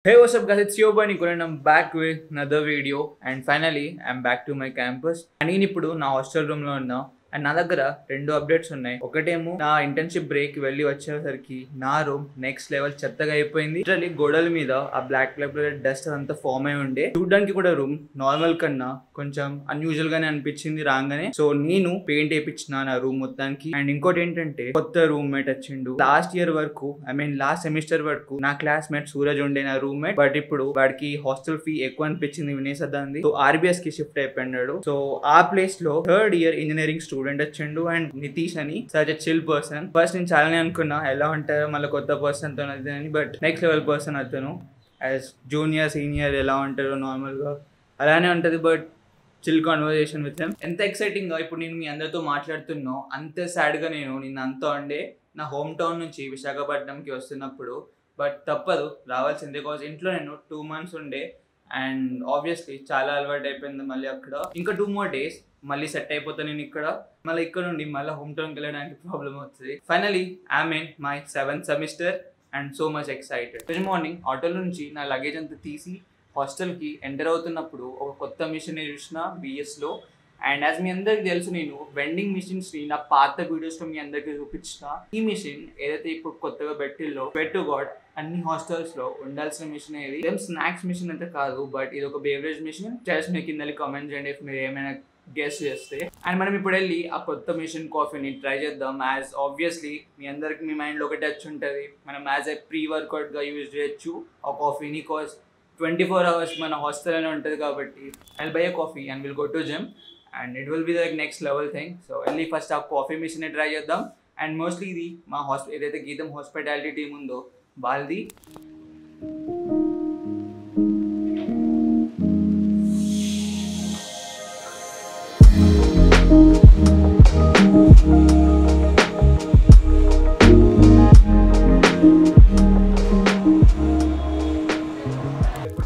Hey, what's up guys, it's your boy Nico and I'm back with another video and finally I'm back to my campus. And నేను ఇప్పుడు నా hostel room లో ఉన్నా and నా దగ్గర రెండు updates ఉన్నాయి. ఒకటేమో నా ఇంటర్న్షిప్ బ్రేక్ వెళ్ళి వచ్చేసరికి నా రూమ్ నెక్స్ట్ లెవెల్ చెత్తగా అయిపోయింది. లిటరల్లీ గోడల మీద ఆ బ్లాక్ కలర్ డస్ట్ అంతా ఫామ్ అయి ఉండే. చూడడానికి కూడా రూమ్ నార్మల్ కన్నా కొంచెం అన్యూజువల్ గానే అనిపించింది రాగానే. సో నేను పెయింట్ వేయించిన నా రూమ్ మొత్తానికి. అండ్ ఇంకోటి ఏంటంటే కొత్త రూమ్ మేట్ వచ్చిండు. లాస్ట్ ఇయర్ వరకు లాస్ట్ సెమిస్టర్ వరకు నా క్లాస్మేట్ సూరజ్ ఉండే నా రూమ్ మేట్. బట్ ఇప్పుడు వాడికి హాస్టల్ ఫీ ఎక్కువ అనిపించింది వినేసదాన్ని. సో ఆర్బిఎస్ కి షిఫ్ట్ అయిపోయినాడు. సో ఆ ప్లేస్ లో థర్డ్ ఇయర్ ఇంజనీరింగ్ స్టూడెంట్ వచ్చిండు అండ్ నితీష్ అని such a chill person. First నేను చాలానే అనుకున్నా ఎలా ఉంటారో మళ్ళీ కొత్త పర్సన్ తో అని. బట్ నెక్స్ట్ లెవెల్ పర్సన్ అతను. యాజ్ జూనియర్ సీనియర్ ఎలా ఉంటారో నార్మల్ గా అలానే ఉంటది. But chill conversation with him. ఎంత ఎక్సైటింగ్ గా ఇప్పుడు నేను మీ అందరితో మాట్లాడుతున్నా అంతే సాడ్ గా నేను నిన్న అంతా ఉండే నా హోమ్ టౌన్ నుంచి విశాఖపట్నంకి వస్తున్నప్పుడు. బట్ తప్పదు రావాల్సిందే బికాజ్ ఇంట్లో నేను 2 months ఉండే అండ్ ఆబ్వియస్లీ చాలా అలవాటు అయిపోయింది. మళ్ళీ అక్కడ ఇంకా 2 more days మళ్ళీ సెట్ అయిపోతాను నేను ఇక్కడ. మళ్ళీ ఇక్కడ నుండి మళ్ళీ హోమ్ టౌన్కి వెళ్ళడానికి ప్రాబ్లం అవుతుంది. Finally I'm in my 7th semester and so much excited. రోజు మార్నింగ్ ఆటోలో నుంచి నా లగేజ్ అంతా తీసి హాస్టల్కి ఎంటర్ అవుతున్నప్పుడు ఒక కొత్త మిషన్ చూసిన బిఎస్లో. అండ్ యాజ్ మీ అందరికి తెలుసు నేను వెండింగ్ మిషన్స్ని నా పాత వీడియోస్లో మీ అందరికి చూపించిన. ఈ మిషన్ ఏదైతే ఇప్పుడు కొత్తగా పెట్టిల్లో టు గాడ్ అన్ని హాస్టల్స్లో ఉండాల్సిన మిషన్ ఏది. ఇదేం స్నాక్స్ మిషన్ అయితే కాదు, బట్ ఇది ఒక బేవరేజ్ మిషన్. జస్ట్ మీ కింద కామెంట్ చేయండి if మీరు ఏమైనా గెస్ చేస్తే. అండ్ మనం ఇప్పుడు వెళ్ళి ఆ కొత్త మిషన్ కాఫీని ట్రై చేద్దాం. యాజ్ ఆబ్వియస్లీ మీ అందరికి మీ మైండ్లో ఒకటి వచ్చి ఉంటుంది, మనం యాజ్ ఏ ప్రీ వర్కౌట్గా యూజ్ చేయొచ్చు ఆ కాఫీని. కాజ్ 24 hours మన హాస్టల్లోనే ఉంటుంది కాబట్టి I'll by a coffee and we'll go to gym and it will be the next level thing. So వెళ్ళి ఫస్ట్ ఆ కాఫీ మిషన్ని ట్రై చేద్దాం. అండ్ మోస్ట్లీ ఇది మా ఏదైతే గీతం హాస్పిటాలిటీ టీమ్ ఉందో వాళ్ళది.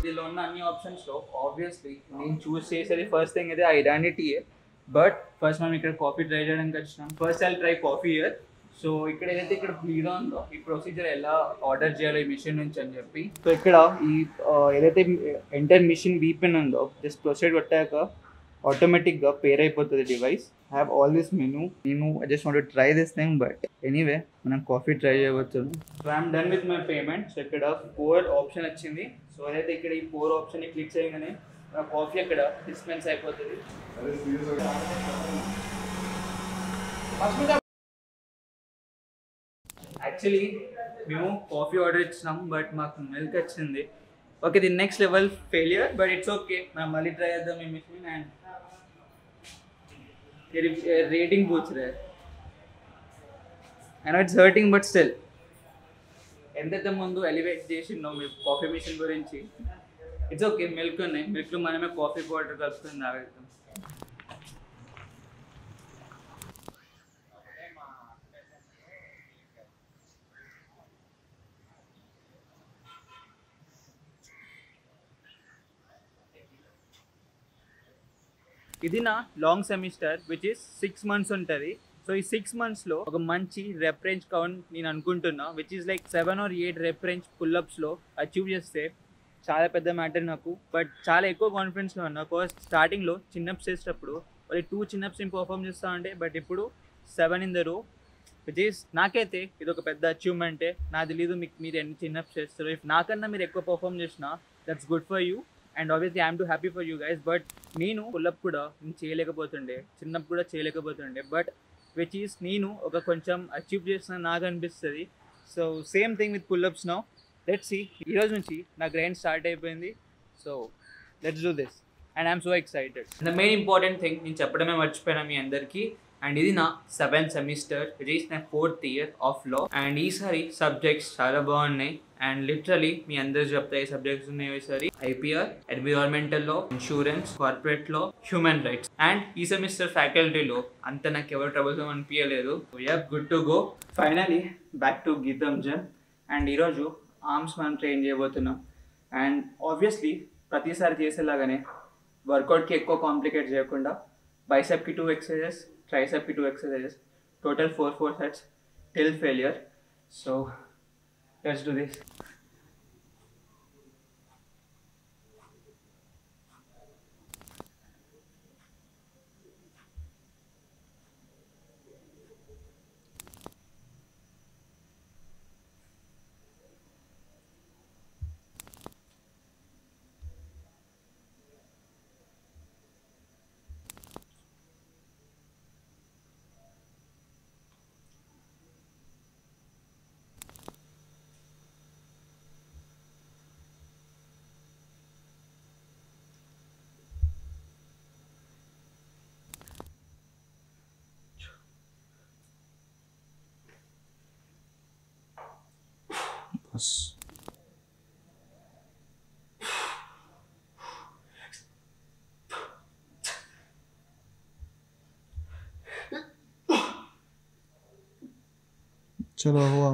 దీనిలో ఉన్న అన్ని ఆప్షన్స్లో ఆబ్వియస్లీ నేను చూస్ చేసేది ఫస్ట్ థింగ్ అయితే ఐడెంటిటీయే. బట్ ఫస్ట్ మనం ఇక్కడ కాఫీ ట్రై చేయడానికి వచ్చినాం. First I'll try coffee year. So ఇక్కడ ఏదైతే ఇక్కడ మీద ఉందో ఈ ప్రొసీజర్ ఎలా ఆర్డర్ చేయాలో ఈ మిషన్ నుంచి అని చెప్పి. సో ఇక్కడ ఈ ఏదైతే ఎంటర్ మిషన్ వీపిన్ ఉందో జస్ట్ ప్రొసీడ్ కొట్టాక ఆటోమేటిక్గా పేర్ అయిపోతుంది device. I have all this menu. నేను I just want to try this thing. But anyway మనం కాఫీ ట్రై చేయవచ్చు. So I'm done with my payment. So ఇక్కడ 4 ఆప్షన్ వచ్చింది. సో ఏదైతే ఇక్కడ ఈ 4 ఆప్షన్ని క్లిక్ చేయగానే మన కాఫీ అక్కడ డిస్పెన్స్ అయిపోతుంది. యాక్చువల్లీ మేము కాఫీ ఆర్డర్ ఇచ్చినాం బట్ మాకు మిల్క్ వచ్చింది. Okay the next level failure but it's okay. మనం మళ్ళీ ట్రై చేద్దాం ఈ మిషన్. అండ్ రేటింగ్ పూछ रहे हैं. I know it's hurting but still ఎంతైతే ముందు ఎలివేట్ చేసిందో మీ కాఫీ మిషన్ గురించి ఇట్స్ ఓకే. మిల్క్ ఉన్నాయి, మిల్క్లో మనమే కాఫీ పౌడర్ కలుపుకొని తాగేద్దాం. ఇది నా long semester which is 6 months ఉంటుంది. సో ఈ 6 monthsలో ఒక మంచి రెప్ రేంజ్ కౌంట్ నేను అనుకుంటున్నా which is like 7 or 8 rep range పుల్అప్స్లో అచీవ్ చేస్తే చాలా పెద్ద మ్యాటర్ నాకు. బట్ చాలా ఎక్కువ కాన్ఫిడెన్స్లో ఉన్నా. బికాస్ స్టార్టింగ్లో చిన్నప్స్ చేసేటప్పుడు వాళ్ళు 2 చిన్నప్స్ పర్ఫామ్ చేస్తూ ఉంటే బట్ ఇప్పుడు 7 in the row which is నాకైతే ఇది ఒక పెద్ద అచీవ్మెంటే. నాకు తెలీదు మీరు ఎన్ని చిన్నప్స్ చేస్తారు. ఇఫ్ నాకన్నా మీరు ఎక్కువ పర్ఫామ్ చేసినా that's good for you and obviously I'm to happy for you guys. But నేను పుల్అప్ కూడా నేను చేయలేకపోతుండే, చిన్నప్ కూడా చేయలేకపోతుండే. బట్ విచ్ ఈస్ నేను ఒక కొంచెం అచీవ్ చేసిన నాకు అనిపిస్తుంది. So same thing with pull-ups now. Let's see. ఈరోజు నుంచి నా గ్రైండ్ స్టార్ట్ అయిపోయింది. So let's do this and I'm so excited. The main important thing నేను చెప్పడమే మర్చిపోయినా మీ అందరికీ. అండ్ ఇది నా 7th semester, ఇట్ ఈస్ నా 4th year of law. And ఈసారి సబ్జెక్ట్స్ చాలా బాగున్నాయి. అండ్ లిటరలీ మీ అందరు చెప్తా ఏ సబ్జెక్ట్స్ ఉన్నాయి ఈసారి. IPR, environmental law, insurance, corporate law, human rights. And ఈ సెమిస్టర్ ఫ్యాకల్టీలో అంత నాకు ఎవరు ట్రబుల్స్ అనిపించలేదు. We're good to go. Finally back to GITAM gym. And ఈరోజు ఆర్మ్స్ మనం ట్రైన్ చేయబోతున్నాం. అండ్ ఆబ్వియస్లీ ప్రతిసారి చేసేలాగానే వర్కౌట్కి ఎక్కువ కాంప్లికేట్ చేయకుండా బైసెప్కి 2 exercises, ట్రైసెప్కి 2 exercises, total 4 sets till failure. So let's do this. focus. चलो हुआ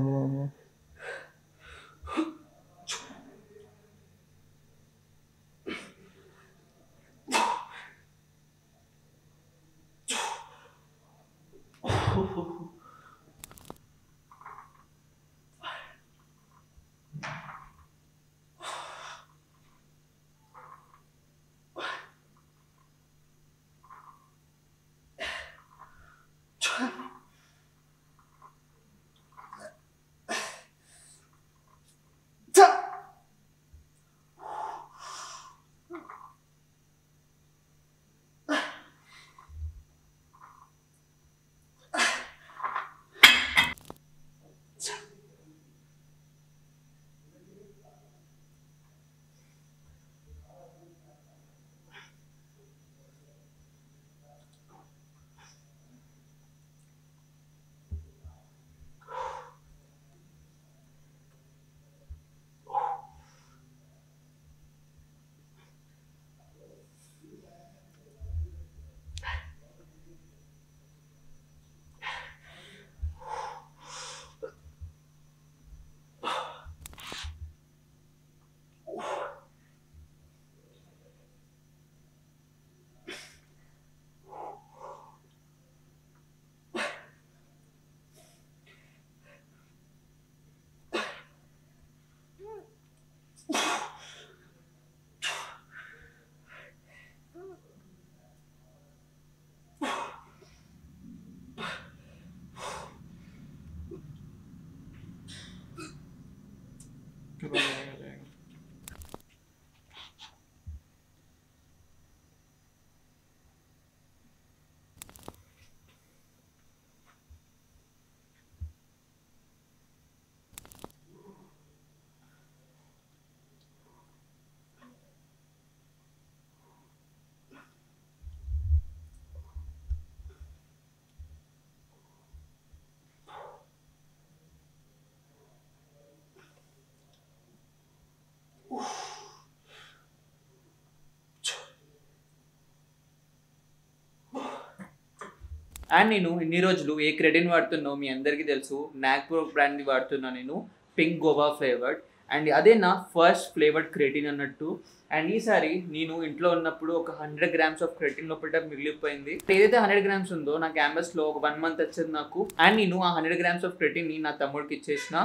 అండ్ నేను ఇన్ని రోజులు ఏ క్రెడిన్ వాడుతున్నో మీ అందరికీ తెలుసు. నాగ్ప్రో బ్రాండ్ని వాడుతున్నా నేను, పింక్ గోవా ఫ్లేవర్డ్. అండ్ అదే నా ఫస్ట్ ఫ్లేవర్డ్ క్రెటిన్ అన్నట్టు. అండ్ ఈసారి నేను ఇంట్లో ఉన్నప్పుడు ఒక 100 grams ఆఫ్ క్రెటిన్ లోపల మిగిలిపోయింది. ఏదైతే 100 grams ఉందో నా క్యాంపస్లో ఒక 1 month వచ్చింది నాకు. అండ్ నేను ఆ 100 grams ఆఫ్ క్రెటిన్ని నా తమ్ముడికి ఇచ్చేసిన.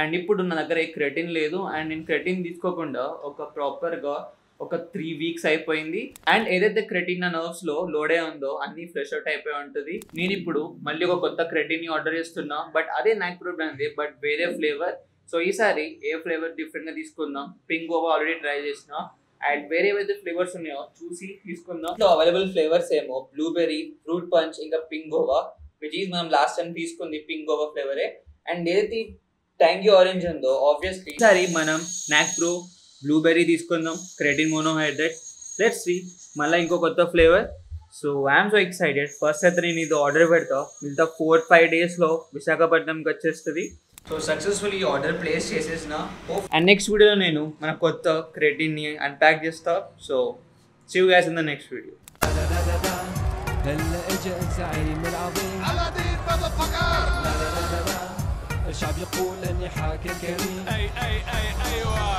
అండ్ ఇప్పుడు నా దగ్గర ఏ క్రెటిన్ లేదు. అండ్ నేను క్రెటిన్ తీసుకోకుండా ఒక ప్రాపర్గా ఒక 3 weeks అయిపోయింది. అండ్ ఏదైతే క్రెటిన్ నా నర్వ్స్ లో లోడే ఉందో అన్ని ఫ్రెష్ అవుట్ అయిపోయి ఉంటుంది. నేను ఇప్పుడు మళ్ళీ ఒక కొత్త క్రెటిన్ ని ఆర్డర్ చేస్తున్నా. బట్ అదే నాగ్ప్రో బ్రాండ్, బట్ వేరే ఫ్లేవర్. సో ఈసారి ఏ ఫ్లేవర్ డిఫరెంట్ గా తీసుకుందాం. పింక్ గోవా ఆల్రెడీ ట్రై చేసిన. అండ్ వేరే ఏవైతే ఫ్లేవర్స్ ఉన్నాయో చూసి తీసుకుందాం. ఇంట్లో అవైలబుల్ ఫ్లేవర్స్ ఏమో బ్లూబెర్రీ, ఫ్రూట్ పంచ్, ఇంకా పింక్ గోవా, విచ్ ఈస్ మనం లాస్ట్ టైం తీసుకుంది పింక్ గోవా ఫ్లేవరే. అండ్ ఏదైతే ట్యాంగీ ఆరెంజ్ ఉందో ఆబ్వియస్లీ ఈసారి మనం నాగ్ప్రో బ్లూబెర్రీ తీసుకుందాం, క్రెటిన్ మోనోహైడ్రేట్. లెట్స్ సీ మళ్ళీ ఇంకో కొత్త flavour. So I'm so excited. First అయితే నేను ఇది ఆర్డర్ పెడతా. మిగతా 4-5 daysలో విశాఖపట్నంకి వచ్చేస్తుంది. సో సక్సెస్ఫుల్లీ ఆర్డర్ ప్లేస్ చేసేసిన. అండ్ నెక్స్ట్ వీడియోలో నేను మన కొత్త క్రెటిన్ని అన్ప్యాక్ చేస్తా. So see you guys in the next video. الشعب يقول اني حاكم كريم. اي